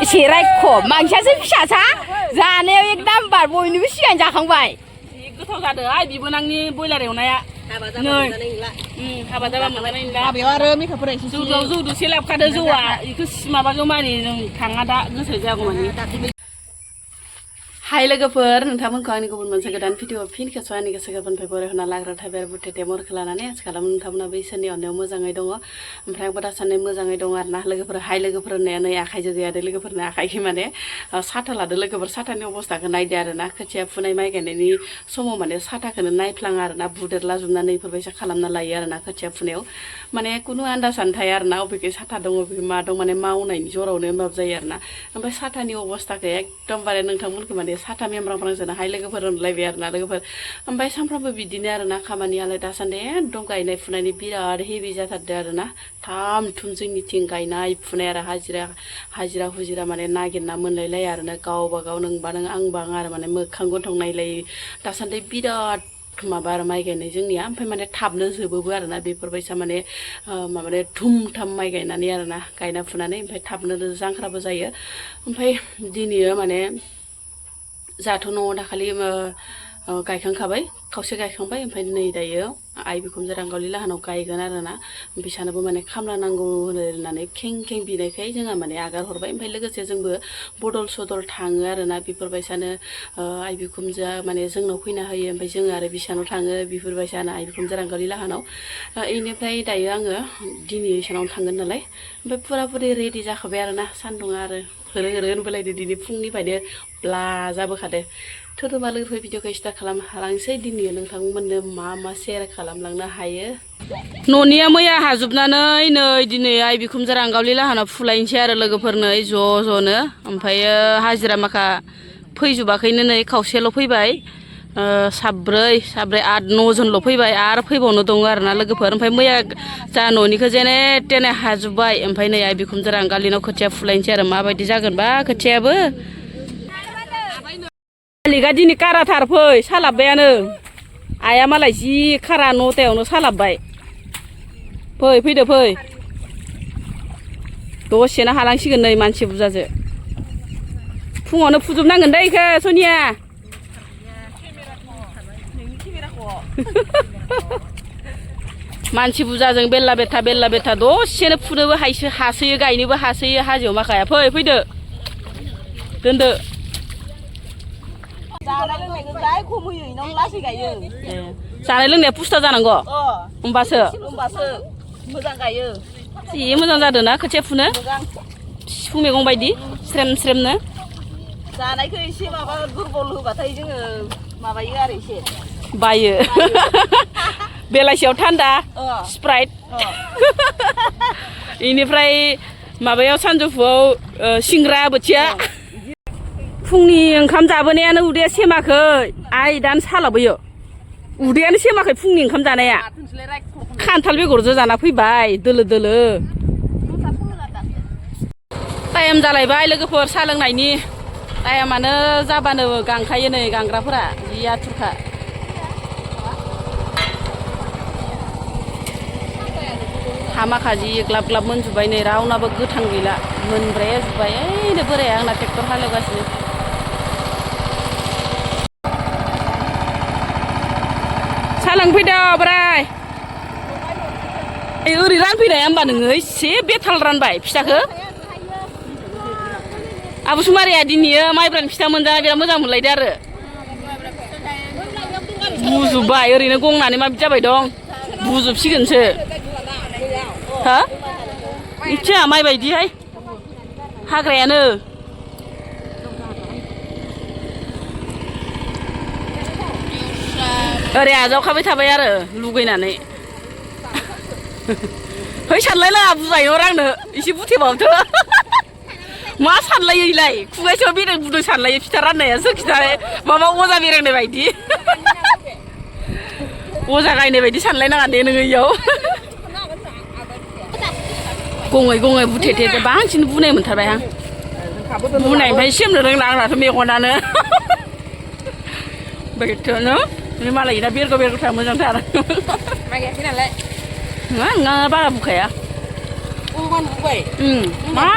एसे रायख' मानसियासो फिसासा जानायाव एकदम बार बयनिबो सिगां जाखांबाय गोथाव जादों आइ बिबोनांनि बयलार एवनाया नै हाबा जाबा मोनजानाय नंला हाबायाव आरो मेकापफोरा एसे जौदोसे लाबखादो जौआ बेखौ माबागौ मानि जों थाङा दा गोसो जागौ मानि हाय लोगोफोर नोंथांमोनखौ आंनि गुबुन मोनसे गोदान भिडिअ फिन खेबस आंनि गोसो गोरबोनिफ्राय बरायहोना लाग्रा थाबाय बुथेथे मरखौ लानानै आथिखालाव नोंथांमोनाबो इसोरनि अननायाव मोजाङै दङ ओमफ्राय आंबो दासान्दि मोजाङै दङ आरोना लोगोफोर हाय लोगोफोर होननाया नै आखाइजों गैयादो लोगोफोरनो आखाइखै माने साथा लादो लोगोफोर साथानि अबस्थाखौ नायदो आरोना खोथिया फुनाय माइ गायनायनि समाव माने साथाखौनो नायफ्लाङा आरोना बुदेरला जोबनानै बेफोरबायसा खालामना लायो आरोना खोथिया फुनायाव माने खुनु आन्दाजानो थाया आरोना अबेखै साथा दङ अबेखै मा दं माने मावनायनि जरावनो माबा जायो आरोना ओमफ्राय साथानि अबस्थाखौ एकदमबारे नोंथांमोनखौ माने साथा मेमब्रांजों हाय लोगोफोर होनलायबाय आरोना लोगोफोर ओमफ्य सानफ्रामबो बिदिनो आरोना खामानियालाय दासान्दि एकदम गायनाय फुनायनि बिराद हेभि जाथारदों आरोना थाम थुम जोंनिथिं गायनाय फुनाय आरो हाजिरा हुजिरा माने नागिरना मोनलायलाया आरोना गावबा गाव नोंबा नों आंबा आं आरो माने मोखां गन्थं नायलाय दासान्दि बिराद माबा आरो माइ गायनाय जोंनिया ओमफ्राय माने थाबनो जोबोबो आरोना बेफोरबायसा माने माने धुम थाम माइ गायनानै आरोना गायना फुनानै ओमफ्राय थाबनो जांख्राबो जायो ओमफ्राय दिनै माने जाथ' न'आव दाखालि गायखांखाबाय खावसे गायखांबाय ओमफ्राय नै दायो आइ बिखुनजो रांगावली लाहानाव गायगोन आरोना बिसानोबो माने खामला नांगौ होननानै खें खें बिनायखाय जोंहा माने आगार हरबाय ओमफ्राय लोगोसे जोंबो बदल सदल थाङो आरोना बेफोरबायसानो आइ बिखुनजोआ माने जोंनाव फैना होयो ओमफ्राय जोङो आरो बिसानाव थाङो बेफोरबायसानो आइ बिखुनजो रांगावली लाहानाव बेनिफ्राय दायो आङो दिनै इसानावनो थांगोन नालाय ओमफ्राय फुरा फुरि रेडि जाखाबाय आरोना सान्दुङा आरो होरो होरो होनबोलायदो दिनै फुंनिफ्रायनो ब्ला जाबोखादो थोरोमा लोगोफोर भिडिअखौ स्टार्ट खालामलांसै दिनै नोंथांमोननो मा मा सेयार खालामलांनो हायो न'निया मैया हाजोबनानै नै दिनै आइ बिखुनजो रांगावली लाहानाव फुलायनोसै आरो लोगोफोरनो ज'नो ओमफ्रायो हाजिरा माखा फैजोबाखैनो नै खावसेल' फैबाय साब्रै 8-9 फैबाय आरो फैबावनो दङ आरोना लोगोफोर ओमफ्राय मैया जा न'निखौ जेने तेने हाजोब्बाय ओमफ्राय नै आइ बिखुनजो रांगावलीनाव खोथिया फुलायनोसै आरो माबायदि जागोनबा खोथियाबो मालिकआ दिनै काराथार फै सालाबबायानो आइया मालाय जि खारा 9टायावनो सालाबबाय फैदो फै दसेनो हालांसिगोन नै मानसि बुरजाजो फुङावनो फुजोबनांगोन दै इखो सनिया मानसि बुरजाजों बेल्ला बेथा दसेनो फुनोबो हासोयो गायनोबो हासोयो हाजोआव माखाया फैदो दोनदो जानाय लोंनाया पुस्ता जानांगौ होमबासो मोजां गायो जि मोजां जादों ना खोथिया फुनो सिफुं मैगं बायदि स्रेम स्रेमनो जानायखौ एसे माबा दुरबल होबाथाय जोङो माबायो आरो एसे बायो बेलासियाव थान्दा स्प्राइट बेनिफ्राय माबायाव सानजौफुआव सिंग्रा बोथिया फुंनि ओंखाम जाबोनायानो उदैया सेमाखै आइ दानो सालाबोयो उदैयानो सेमाखै फुंनि ओंखाम जानाया खान्थाल बेगरजों जाना फैबाय दोलो टाइम जालायबाय लोगोफोर साहा लोंनायनि टाइमानो जाबानो गांखायो नै गांग्राफोरा जि आथुरखा हामाखा जि ग्लाब ग्लाब मोनजोब्बाय नै रावनाबो गोथां गैला मोनब्राया जोब्बाय ओइनो बोराया आंना ट्रेक्टर हालेवगासिनो साहा लांफैदो बोराय ओरै रानफैनाया होमबा नोङो एसे बेथाल रानबाय फिथाखौ आबुसुमारिया दिनै माइब्रानि फिथा मोनजाना बिराद मोजां मोनलायदो आरो बुजोब्बाय ओरैनो गंनानै माबायदि जाबाय दं बुजोबसिगोनसो हा मिथिया माइ बायदिहाय हाग्रायानो ओरै आजावखाबाय थाबाय आरो लुगैनानै है सानलायलाङा बुजायो आंनो एसे बुथेबावथ' मा सानलायो इलाय खुगायसेयाव बेरें बुदों सानलायो फिथा राननाया सोरखिथा माबा अजा बेरेंनाय बायदि अजा गायनाय बायदि सानलायनाङा दे नोङो इयाव गङै बुथेथे बांसिन बुनाय मोनथारबाय आं बुनायनिफ्राय सेमनो रोंला आंनाथ' मेगनानो बेथ'नो मालायना बेरग'थार मोजांथार माइ गायाखै नालाय नङा बारा बुखाया मा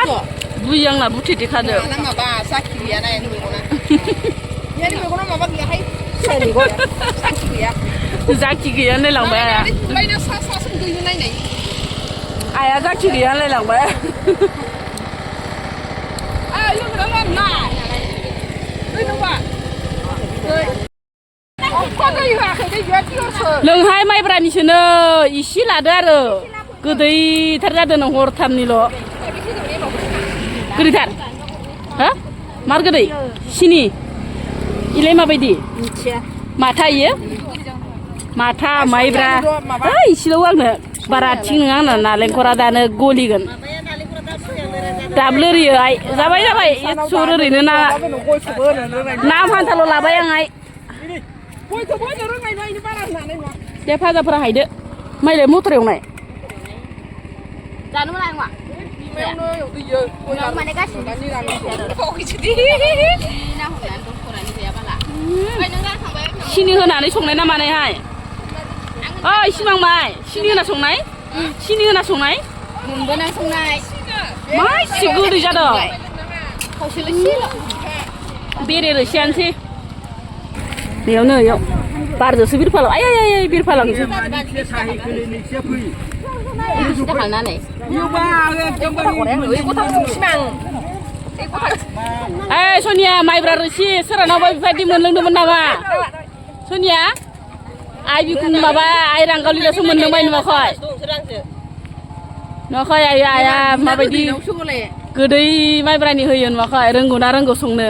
बुयो आंना बुथि देखादो माबा साखि गैया नाय मैगना यानि मैगना माबा गैयाहाय साखि गैया जाखि गैया होनलायलांबाय आया लायना सा सा संदैनो नायनाय आया जाखि गैया होनलायलांबाय लोंग्रा लांना लोंहाय माइब्रानिसोनो इसे लादो आरो गोदैथार जादों नों हरथामनिल' गोदैथार हो मार गोदै सिनि इलाय माबायदि माथा इयो माथा माइब्रा इसेल' आंनो बारा थिग नङा आंना नालेंखरा दानो गलिगोन दाबो लोरियो आइ जाबाय जाबाय एथसर ओरैनो ना फान्थाल' लाबाय आं आइ दे फाजाफोरा हायदो माइलाय मटर एवनाय जानो मोना नङा माने गासिबो सिनि होनानै संनाय ना मानायहाय ओइ सिमांमाय सिनि होना संनाय सिनि होना संनाय मोनबोना संनाय मा इसे गोदै जादों बेरे रोसियानोसै बेयावनो इयाव बारजोंसो बिरफालां आय आय आय बिरफालांसै ओइ सनिया माइब्रा रोसि सोरहानावबा बेबायदि मोनलोंदोंमोन नामा सनिया आइ बिखुं माबा आइ रांगावलिल'सो मोनलोंबाय नुवाखै नुवाखै आइया माबायदि गोदै माइब्रानि होयो नुवाखै रोंगौ ना रोंगौ संनो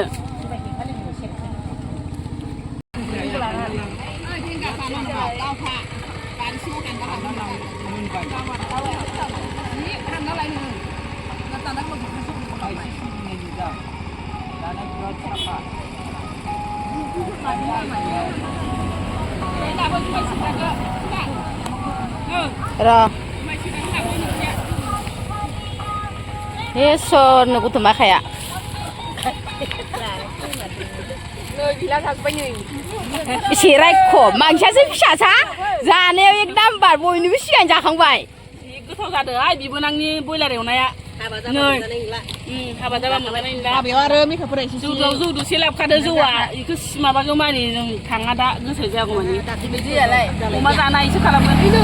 हे सोरनो गथ'मा खाया एसे रायख' मानसियासो फिसासा जानायाव एक नाम्बार बयनिबो सिगां जाखांबाय गोथाव जादों आइ बिबोनांनि बयलार एवनाया हाबा जाबा मोनजानाय नंला हाबायाव आरो मेकआपफोरा एसे जौदुसे लाबखादो जौआ बेखौ माबागौ मानि जों थाङा दा गोसो जायागौ मानि अमा जानायसो खालामगोन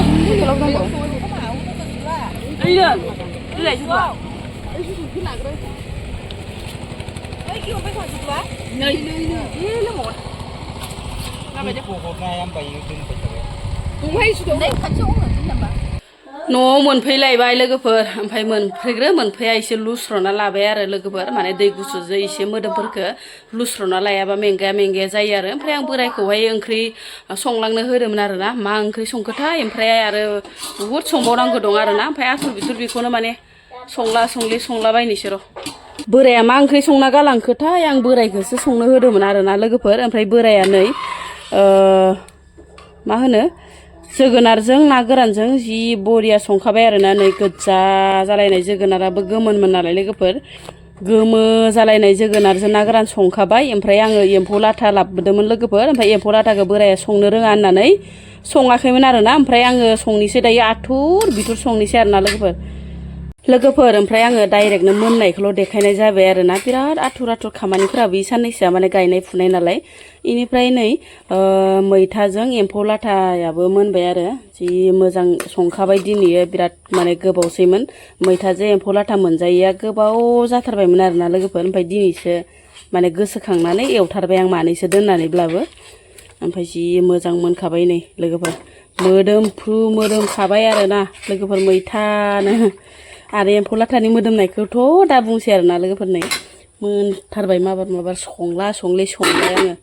न'आव मोनफैलायबाय लोगोफोर ओमफ्राय मोनफैया एसे लुस्र'ना लाबाय आरो लोगोफोर माने दै गुसुजों एसे मोदोमफोरखौ लुस्र'ना लायाबा मेंगाया जायो आरो ओमफ्राय आं बोरायखौहाय ओंख्रि संलांनो होदोंमोन आरोना मा ओंख्रि संखोथाय ओमफ्राय आरो बुहुद संबावनांगौ दं आरोना ओमफ्राय आसुर बिसुर बेखौनो माने संलाबायनोसै र' बोराया मा ओंख्रि संना गालांखोथाय आं बोरायखौसो संनो होदोंमोन आरोना लोगोफोर ओमफ्राय बोराया नै मा होनो जोगोनारजों ना गोरानजों जि बरिया संखाबाय आरोना नै गोजा जालायनाय जोगोनाराबो गोमोनमोन नालाय लोगोफोर गोमो जालायनाय जोगोनारजों ना गोरान संखाबाय ओमफ्राय आङो एम्फौ लाथा लाबोदोंमोन लोगोफोर ओमफ्राय एम्फौ लाथाखौ बोराया संनो रोङा होननानै सङाखैमोन आरोना ओमफ्राय आङो संनोसै दायो आथुर बिथुर संनोसै आरोना लोगोफोर ओमफ्राय आङो डाइरेक्टनो मोननायखौल' देखायनाय जाबाय आरोना बिराद आथुर खामानिफोराबो इ साननैसोआ माने गायनाय फुनाय नालाय इनिफ्राय नै मैथाजों एम्फौ लाथायाबो मोनबाय आरो जि मोजां संखाबाय दिनैयो बिराद माने गोबावसैमोन मैथाजों एम्फौ लाथा मोनजायैया गोबाव जाथारबायमोन आरोना लोगोफोर ओमफ्राय दिनैसो माने गोसोखांनानै एवथारबाय आं मानैसो दोननानैब्लाबो ओमफ्राय जि मोजां मोनखाबाय नै लोगोफोर मोदोमखाबाय आरोना लोगोफोर मैथानो आरो एम्फौ लाथानि मोदोमनायखौथ' दा बुंसै आरोना लोगोफोर नै मोनथारबाय माबार संला संलि संबाय आङो